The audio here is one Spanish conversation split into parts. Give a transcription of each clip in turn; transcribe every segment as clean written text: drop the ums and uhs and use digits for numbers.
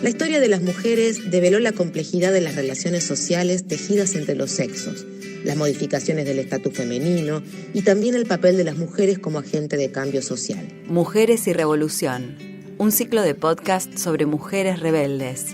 La historia de las mujeres develó la complejidad de las relaciones sociales tejidas entre los sexos, las modificaciones del estatus femenino y también el papel de las mujeres como agente de cambio social. Mujeres y Revolución, un ciclo de podcast sobre mujeres rebeldes.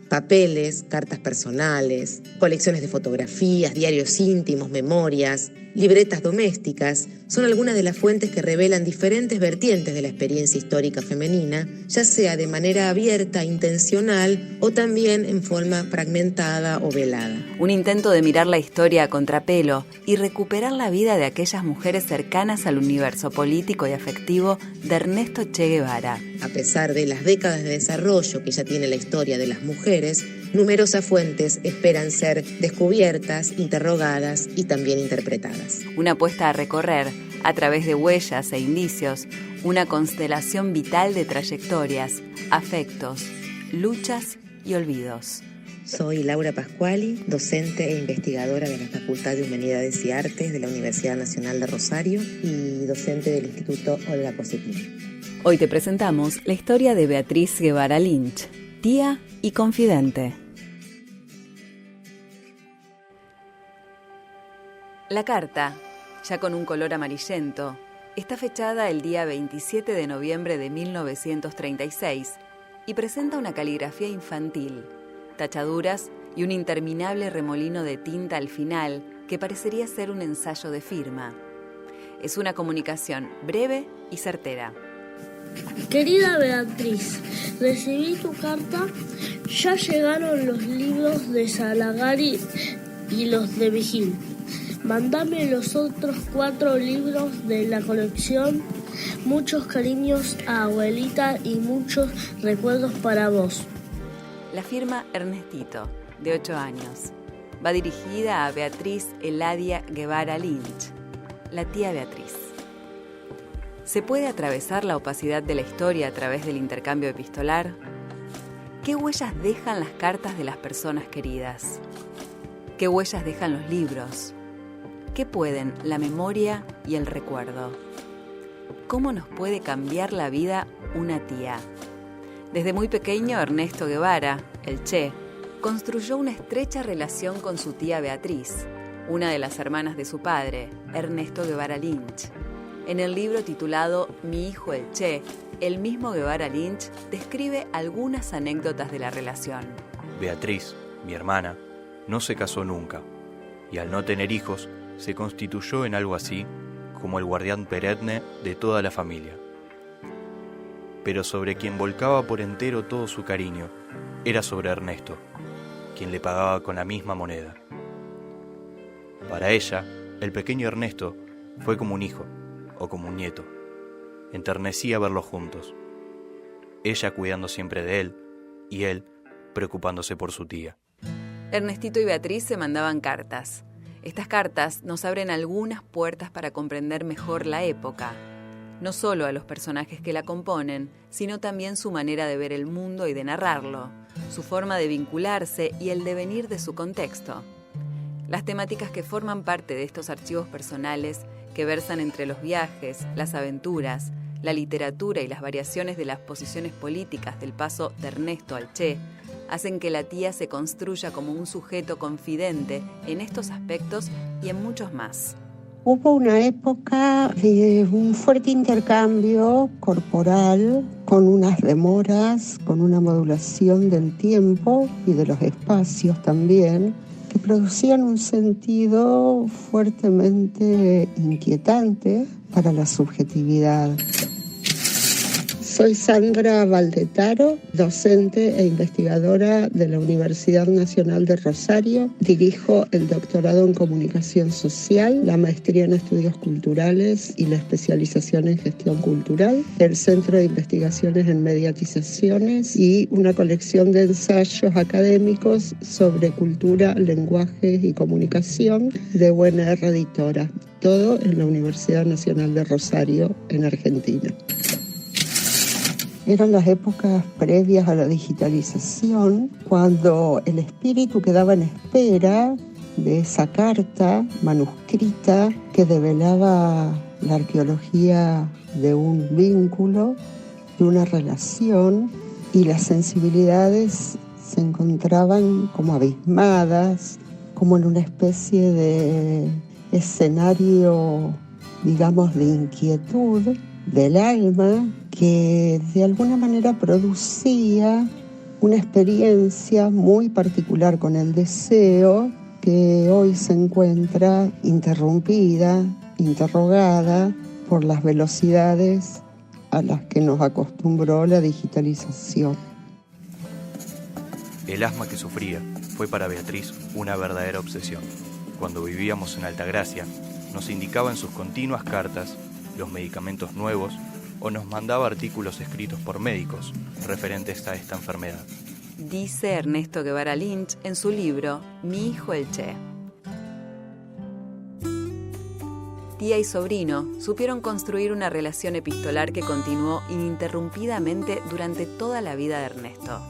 Papeles, cartas personales, colecciones de fotografías, diarios íntimos, memorias, libretas domésticas, son algunas de las fuentes que revelan diferentes vertientes de la experiencia histórica femenina, ya sea de manera abierta, intencional o también en forma fragmentada o velada. Un intento de mirar la historia a contrapelo y recuperar la vida de aquellas mujeres cercanas al universo político y afectivo de Ernesto Che Guevara. A pesar de las décadas de desarrollo que ya tiene la historia de las mujeres, numerosas fuentes esperan ser descubiertas, interrogadas y también interpretadas. Una apuesta a recorrer, a través de huellas e indicios, una constelación vital de trayectorias, afectos, luchas y olvidos. Soy Laura Pascuali, docente e investigadora de la Facultad de Humanidades y Artes de la Universidad Nacional de Rosario y docente del Instituto Olga Cossetini. Hoy te presentamos la historia de Beatriz Guevara Lynch, tía y confidente. La carta, ya con un color amarillento, está fechada el día 27 de noviembre de 1936 y presenta una caligrafía infantil, tachaduras y un interminable remolino de tinta al final que parecería ser un ensayo de firma. Es una comunicación breve y certera. Querida Beatriz, recibí tu carta. Ya llegaron los libros de Salagari y los de Vigil. Mándame los otros 4 libros de la colección. Muchos cariños a abuelita y muchos recuerdos para vos. La firma Ernestito, de 8 años. Va dirigida a Beatriz Eladia Guevara Lynch, la tía Beatriz. ¿Se puede atravesar la opacidad de la historia a través del intercambio epistolar? ¿Qué huellas dejan las cartas de las personas queridas? ¿Qué huellas dejan los libros? ¿Qué pueden la memoria y el recuerdo? ¿Cómo nos puede cambiar la vida una tía? Desde muy pequeño, Ernesto Guevara, el Che, construyó una estrecha relación con su tía Beatriz, una de las hermanas de su padre, Ernesto Guevara Lynch. En el libro titulado Mi hijo el Che, el mismo Guevara Lynch describe algunas anécdotas de la relación. Beatriz, mi hermana, no se casó nunca, y al no tener hijos, se constituyó en algo así como el guardián perenne de toda la familia. Pero sobre quien volcaba por entero todo su cariño era sobre Ernesto, quien le pagaba con la misma moneda. Para ella, el pequeño Ernesto fue como un hijo o como un nieto. Enternecía verlos juntos, ella cuidando siempre de él y él preocupándose por su tía. Ernestito y Beatriz se mandaban cartas. Estas cartas nos abren algunas puertas para comprender mejor la época, no solo a los personajes que la componen, sino también su manera de ver el mundo y de narrarlo, su forma de vincularse y el devenir de su contexto. Las temáticas que forman parte de estos archivos personales, que versan entre los viajes, las aventuras, la literatura y las variaciones de las posiciones políticas del paso de Ernesto al Che, hacen que la tía se construya como un sujeto confidente en estos aspectos y en muchos más. Hubo una época de un fuerte intercambio corporal, con unas demoras, con una modulación del tiempo y de los espacios también, que producían un sentido fuertemente inquietante para la subjetividad. Soy Sandra Valdetaro, docente e investigadora de la Universidad Nacional de Rosario. Dirijo el doctorado en Comunicación Social, la maestría en Estudios Culturales y la especialización en Gestión Cultural, el Centro de Investigaciones en Mediatizaciones y una colección de ensayos académicos sobre cultura, lenguaje y comunicación de UNR Editora. Todo en la Universidad Nacional de Rosario, en Argentina. Eran las épocas previas a la digitalización, cuando el espíritu quedaba en espera de esa carta manuscrita que develaba la arqueología de un vínculo, de una relación y las sensibilidades se encontraban como abismadas, como en una especie de escenario, digamos, de inquietud del alma que de alguna manera producía una experiencia muy particular con el deseo que hoy se encuentra interrumpida, interrogada por las velocidades a las que nos acostumbró la digitalización. El asma que sufría fue para Beatriz una verdadera obsesión. Cuando vivíamos en Altagracia, nos indicaba en sus continuas cartas los medicamentos nuevos o nos mandaba artículos escritos por médicos referentes a esta enfermedad. Dice Ernesto Guevara Lynch en su libro Mi hijo el Che. Tía y sobrino supieron construir una relación epistolar que continuó ininterrumpidamente durante toda la vida de Ernesto.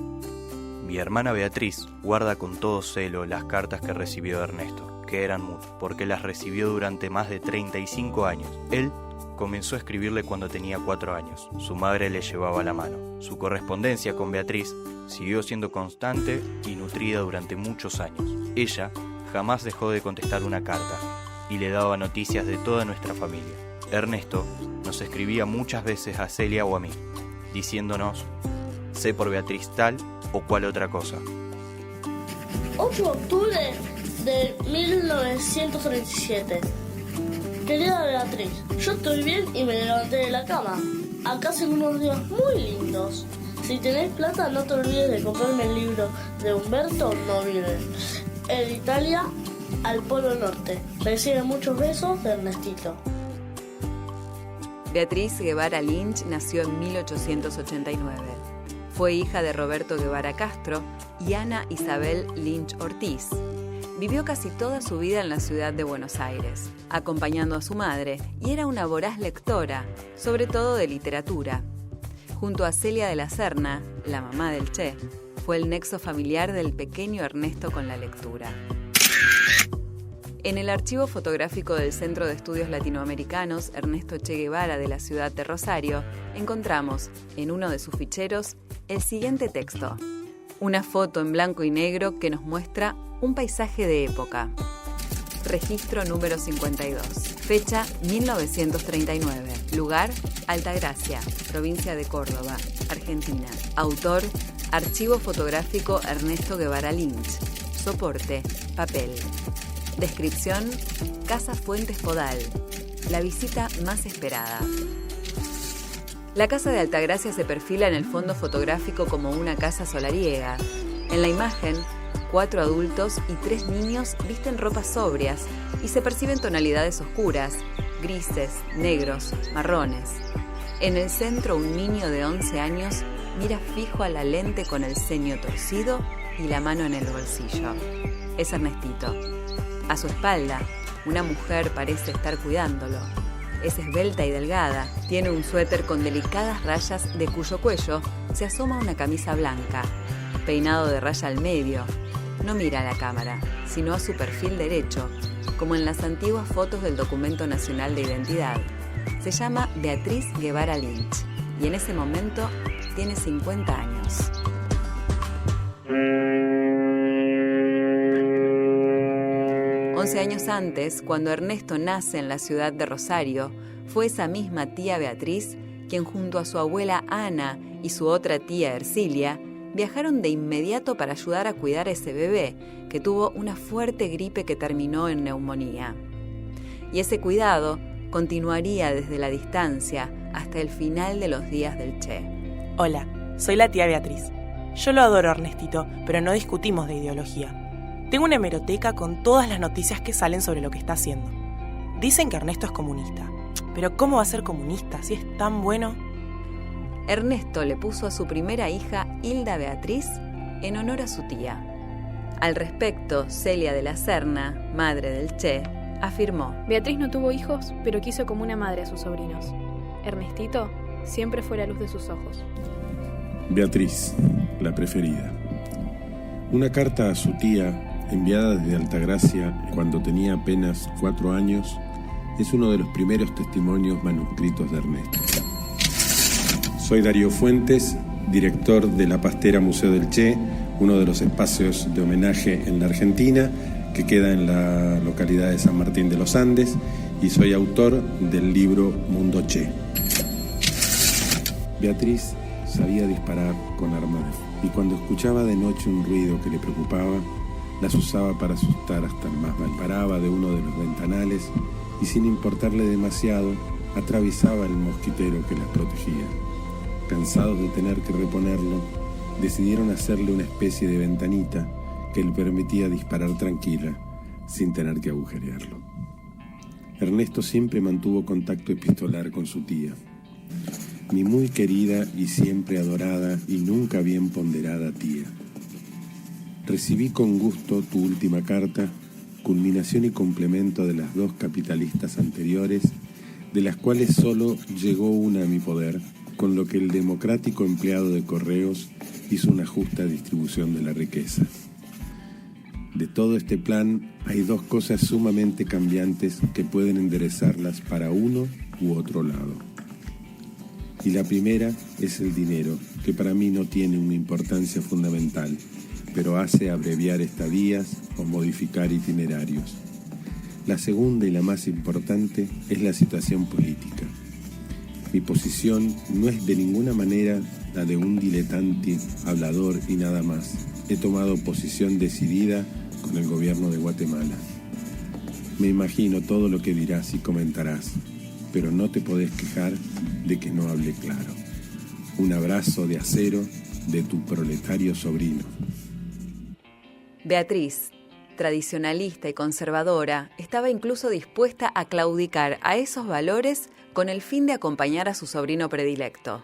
Mi hermana Beatriz guarda con todo celo las cartas que recibió de Ernesto, que eran muchas, porque las recibió durante más de 35 años. Él comenzó a escribirle cuando tenía 4 años. Su madre le llevaba la mano. Su correspondencia con Beatriz siguió siendo constante y nutrida durante muchos años. Ella jamás dejó de contestar una carta y le daba noticias de toda nuestra familia. Ernesto nos escribía muchas veces a Celia o a mí, diciéndonos: sé por Beatriz tal o cual otra cosa. 8 de octubre de 1937. Querida Beatriz, yo estoy bien y me levanté de la cama. Acá hacen unos días muy lindos. Si tenés plata, no te olvides de comprarme el libro de Humberto Nobile, El Italia al Polo Norte. Recibe muchos besos de Ernestito. Beatriz Guevara Lynch nació en 1889. Fue hija de Roberto Guevara Castro y Ana Isabel Lynch Ortiz. Vivió casi toda su vida en la ciudad de Buenos Aires, acompañando a su madre, y era una voraz lectora, sobre todo de literatura. Junto a Celia de la Serna, la mamá del Che, fue el nexo familiar del pequeño Ernesto con la lectura. En el archivo fotográfico del Centro de Estudios Latinoamericanos Ernesto Che Guevara de la ciudad de Rosario, encontramos, en uno de sus ficheros, el siguiente texto. Una foto en blanco y negro que nos muestra un paisaje de época. Registro número 52. Fecha 1939. Lugar Altagracia, provincia de Córdoba, Argentina. Autor Archivo fotográfico Ernesto Guevara Lynch. Soporte papel. Descripción: Casa Fuentes Podal. La visita más esperada. La casa de Altagracia se perfila en el fondo fotográfico como una casa solariega. En la imagen, 4 adultos y 3 niños visten ropas sobrias y se perciben tonalidades oscuras, grises, negros, marrones. En el centro, un niño de 11 años mira fijo a la lente con el ceño torcido y la mano en el bolsillo. Es Ernestito. A su espalda, una mujer parece estar cuidándolo. Es esbelta y delgada, tiene un suéter con delicadas rayas de cuyo cuello se asoma una camisa blanca, peinado de raya al medio. No mira a la cámara, sino a su perfil derecho, como en las antiguas fotos del Documento Nacional de Identidad. Se llama Beatriz Guevara Lynch y en ese momento tiene 50 años. Años antes, cuando Ernesto nace en la ciudad de Rosario, fue esa misma tía Beatriz quien junto a su abuela Ana y su otra tía Ercilia viajaron de inmediato para ayudar a cuidar a ese bebé que tuvo una fuerte gripe que terminó en neumonía. Y ese cuidado continuaría desde la distancia hasta el final de los días del Che. Hola, soy la tía Beatriz. Yo lo adoro, Ernestito, pero no discutimos de ideología. Tengo una hemeroteca con todas las noticias que salen sobre lo que está haciendo. Dicen que Ernesto es comunista. Pero ¿cómo va a ser comunista si es tan bueno? Ernesto le puso a su primera hija, Hilda Beatriz, en honor a su tía. Al respecto, Celia de la Serna, madre del Che, afirmó: Beatriz no tuvo hijos, pero quiso como una madre a sus sobrinos. Ernestito siempre fue la luz de sus ojos. Beatriz, la preferida. Una carta a su tía, enviada desde Altagracia cuando tenía apenas 4 años, es uno de los primeros testimonios manuscritos de Ernesto. Soy Darío Fuentes, director de la Pastera Museo del Che, uno de los espacios de homenaje en la Argentina, que queda en la localidad de San Martín de los Andes, y soy autor del libro Mundo Che. Beatriz sabía disparar con armas de fuego, y cuando escuchaba de noche un ruido que le preocupaba, las usaba para asustar hasta el más mal. Paraba de uno de los ventanales y, sin importarle demasiado, atravesaba el mosquitero que las protegía. Cansados de tener que reponerlo, decidieron hacerle una especie de ventanita que le permitía disparar tranquila, sin tener que agujerearlo. Ernesto siempre mantuvo contacto epistolar con su tía. Mi muy querida y siempre adorada y nunca bien ponderada tía. Recibí con gusto tu última carta, culminación y complemento de las 2 capitalistas anteriores, de las cuales solo llegó una a mi poder, con lo que el democrático empleado de correos hizo una justa distribución de la riqueza. De todo este plan hay 2 cosas sumamente cambiantes que pueden enderezarlas para uno u otro lado. Y la primera es el dinero, que para mí no tiene una importancia fundamental, pero hace abreviar estadías o modificar itinerarios. La segunda y la más importante es la situación política. Mi posición no es de ninguna manera la de un diletante, hablador y nada más. He tomado posición decidida con el gobierno de Guatemala. Me imagino todo lo que dirás y comentarás, pero no te podés quejar de que no hable claro. Un abrazo de acero de tu proletario sobrino. Beatriz, tradicionalista y conservadora, estaba incluso dispuesta a claudicar a esos valores con el fin de acompañar a su sobrino predilecto.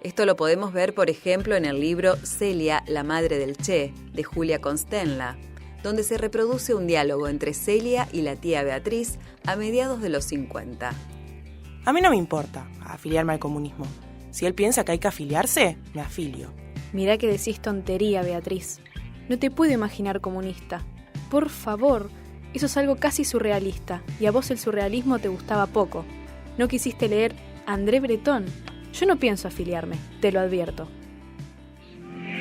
Esto lo podemos ver, por ejemplo, en el libro Celia, la madre del Che, de Julia Constenla, donde se reproduce un diálogo entre Celia y la tía Beatriz a mediados de los 50. A mí no me importa afiliarme al comunismo. Si él piensa que hay que afiliarse, me afilio. Mirá que decís tontería, Beatriz. No te puedo imaginar comunista. Por favor, eso es algo casi surrealista, y a vos el surrealismo te gustaba poco. No quisiste leer André Breton. Yo no pienso afiliarme, te lo advierto.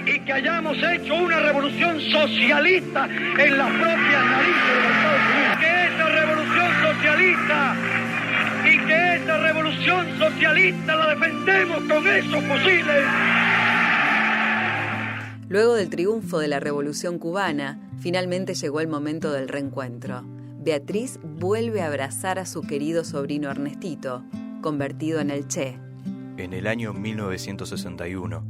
Y que hayamos hecho una revolución socialista en las propias narices de los Estados Unidos. Que esa revolución socialista y que esa revolución socialista la defendemos con esos fusiles. Luego del triunfo de la Revolución Cubana, finalmente llegó el momento del reencuentro. Beatriz vuelve a abrazar a su querido sobrino Ernestito, convertido en el Che. En el año 1961,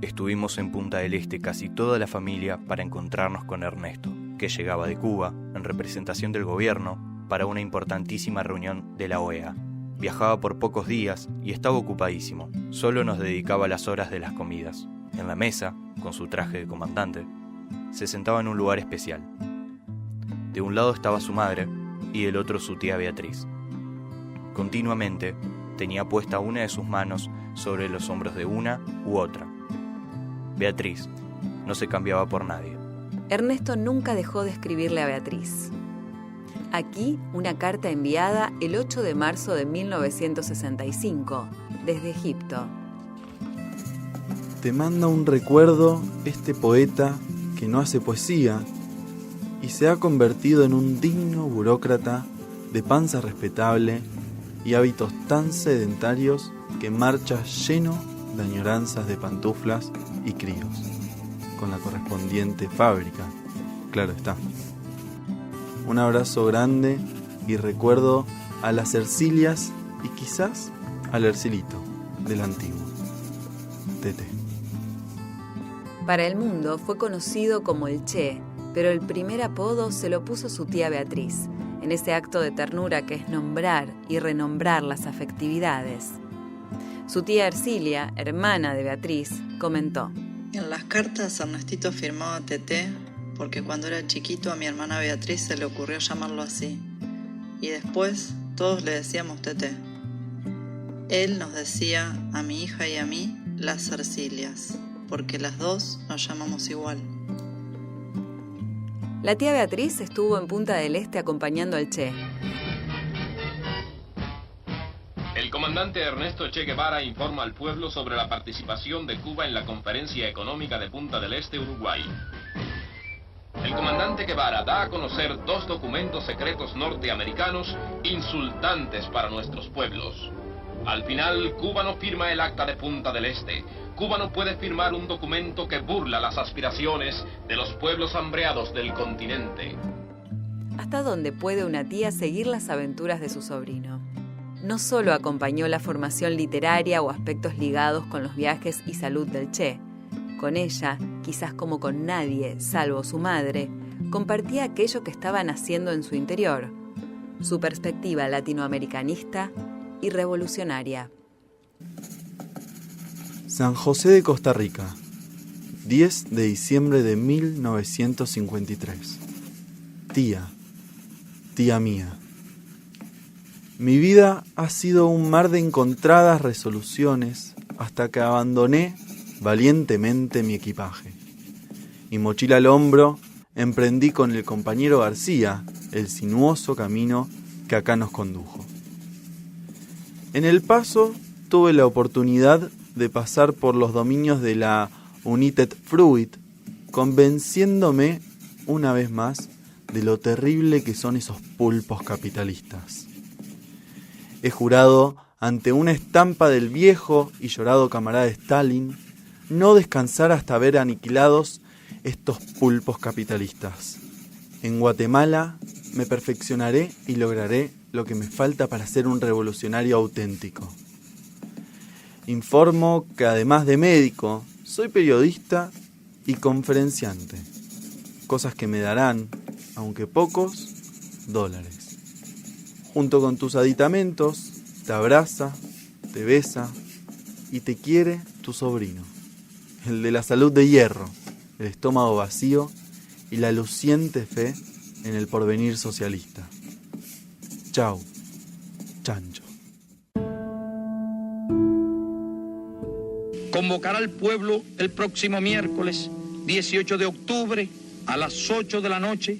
estuvimos en Punta del Este casi toda la familia para encontrarnos con Ernesto, que llegaba de Cuba en representación del gobierno para una importantísima reunión de la OEA. Viajaba por pocos días y estaba ocupadísimo. Solo nos dedicaba las horas de las comidas. En la mesa, con su traje de comandante, se sentaba en un lugar especial. De un lado estaba su madre y del otro su tía Beatriz. Continuamente tenía puesta una de sus manos sobre los hombros de una u otra. Beatriz no se cambiaba por nadie. Ernesto nunca dejó de escribirle a Beatriz. Aquí una carta enviada el 8 de marzo de 1965, desde Egipto. Te manda un recuerdo este poeta que no hace poesía y se ha convertido en un digno burócrata de panza respetable y hábitos tan sedentarios que marcha lleno de añoranzas de pantuflas y críos, con la correspondiente fábrica, claro está. Un abrazo grande y recuerdo a las Ercilias y quizás al Ercilito del antiguo. Tete. Para el mundo fue conocido como el Che, pero el primer apodo se lo puso su tía Beatriz, en ese acto de ternura que es nombrar y renombrar las afectividades. Su tía Ercilia, hermana de Beatriz, comentó: En las cartas Ernestito firmaba Tete porque cuando era chiquito a mi hermana Beatriz se le ocurrió llamarlo así. Y después todos le decíamos Tete. Él nos decía a mi hija y a mí las Ercilias, porque las dos nos llamamos igual. La tía Beatriz estuvo en Punta del Este acompañando al Che. El comandante Ernesto Che Guevara informa al pueblo sobre la participación de Cuba en la Conferencia Económica de Punta del Este, Uruguay. El comandante Guevara da a conocer 2 documentos secretos norteamericanos insultantes para nuestros pueblos. Al final, Cuba no firma el Acta de Punta del Este. Cuba no puede firmar un documento que burla las aspiraciones de los pueblos hambreados del continente. ¿Hasta dónde puede una tía seguir las aventuras de su sobrino? No solo acompañó la formación literaria o aspectos ligados con los viajes y salud del Che. Con ella, quizás como con nadie, salvo su madre, compartía aquello que estaba naciendo en su interior, su perspectiva latinoamericanista y revolucionaria. San José de Costa Rica, 10 de diciembre de 1953. Tía mía. Mi vida ha sido un mar de encontradas resoluciones hasta que abandoné valientemente mi equipaje. Y mochila al hombro, emprendí con el compañero García el sinuoso camino que acá nos condujo. En el paso tuve la oportunidad de pasar por los dominios de la United Fruit, convenciéndome una vez más de lo terrible que son esos pulpos capitalistas. He jurado ante una estampa del viejo y llorado camarada Stalin no descansar hasta ver aniquilados estos pulpos capitalistas. En Guatemala me perfeccionaré y lograré lo que me falta para ser un revolucionario auténtico. Informo que además de médico, soy periodista y conferenciante, cosas que me darán, aunque pocos, $. Junto con tus aditamentos, te abraza, te besa y te quiere tu sobrino, el de la salud de hierro, el estómago vacío y la luciente fe en el porvenir socialista. Chau, Chancho. Convocará al pueblo el próximo miércoles 18 de octubre a las 8 de la noche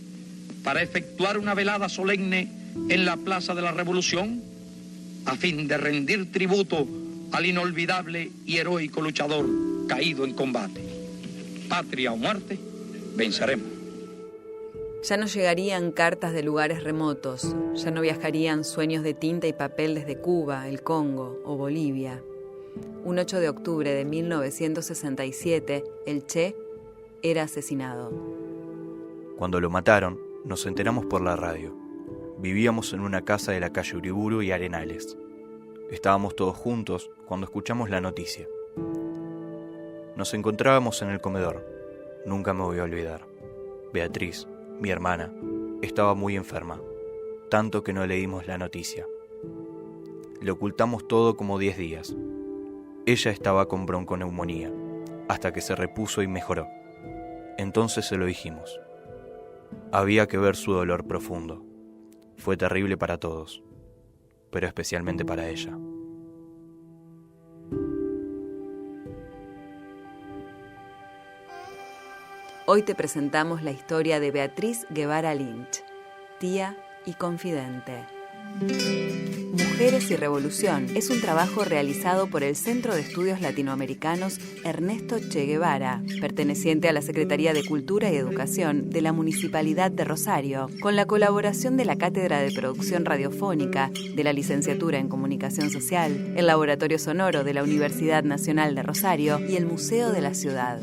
para efectuar una velada solemne en la Plaza de la Revolución a fin de rendir tributo al inolvidable y heroico luchador caído en combate. Patria o muerte, venceremos. Ya no llegarían cartas de lugares remotos, ya no viajarían sueños de tinta y papel desde Cuba, el Congo o Bolivia. Un 8 de octubre de 1967, el Che era asesinado. Cuando lo mataron, nos enteramos por la radio. Vivíamos en una casa de la calle Uriburu y Arenales. Estábamos todos juntos cuando escuchamos la noticia. Nos encontrábamos en el comedor. Nunca me voy a olvidar. Beatriz, mi hermana, estaba muy enferma, tanto que no leímos la noticia. Le ocultamos todo como 10 días. Ella estaba con bronconeumonía, hasta que se repuso y mejoró. Entonces se lo dijimos. Había que ver su dolor profundo. Fue terrible para todos, pero especialmente para ella. Hoy te presentamos la historia de Beatriz Guevara Lynch, tía y confidente. Mujeres y Revolución es un trabajo realizado por el Centro de Estudios Latinoamericanos Ernesto Che Guevara, perteneciente a la Secretaría de Cultura y Educación de la Municipalidad de Rosario, con la colaboración de la Cátedra de Producción Radiofónica, de la Licenciatura en Comunicación Social, el Laboratorio Sonoro de la Universidad Nacional de Rosario y el Museo de la Ciudad.